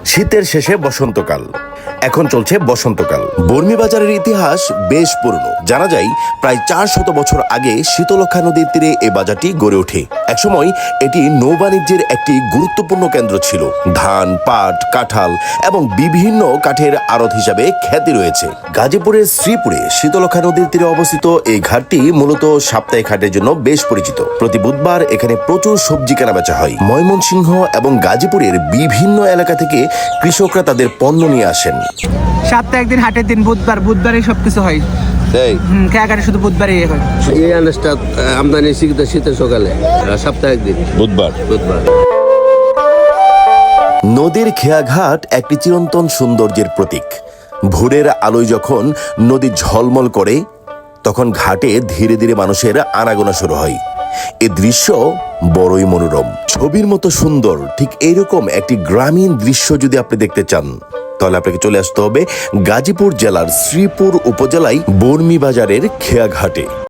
শীতের শেষে বসন্তকাল, এখন চলছে বসন্তকাল। বর্মীবাজারের ইতিহাস বেশ পুরনো। জানা যায় প্রায় 400 বছর আগে শীতলক্ষ্যা নদীর তীরে এই বাজারটি গড়ে ওঠে। একসময় এটি নৌবাণিজ্যের একটি গুরুত্বপূর্ণ কেন্দ্র ছিল। ধান, পাট, কাঁঠাল এবং বিভিন্ন কাঠের আড়ত হিসাবে খ্যাতি রয়েছে। গাজীপুরের শ্রীপুরে শীতলক্ষ্যা নদীর তীরে অবস্থিত এই ঘাটটি মূলত সাপ্তাহিক হাটের জন্য বেশ পরিচিত। প্রতি বুধবার এখানে প্রচুর সবজি কেনাবেচা হয়। ময়মনসিংহ এবং গাজীপুরের বিভিন্ন এলাকা থেকে কৃষকরা তাদের পণ্য নিয়ে আসেন। সপ্তাহে একদিন হাটের দিন বুধবারে সবকিছু হয়। খেয়াঘাটে শুধু বুধবারে হয়। এই আনাজটা আমদানি শীতের সকালে, সপ্তাহে একদিন বুধবার। নদীর খেয়াঘাট একটি চিরন্তন সৌন্দর্যের প্রতীক। ভোরের আলোয় যখন নদী ঝলমল করে, তখন ঘাটে ধীরে ধীরে মানুষের আনাগোনা শুরু হয়। এ দৃশ্য বড়ই মনোরম, ছবির মতো সুন্দর। ঠিক এইরকম একটি গ্রামীণ দৃশ্য যদি আপনি দেখতে চান, তাহলে আপনাকে চলে আসতে হবে গাজীপুর জেলার শ্রীপুর উপজেলায় বর্মীবাজারের খেয়াঘাটে।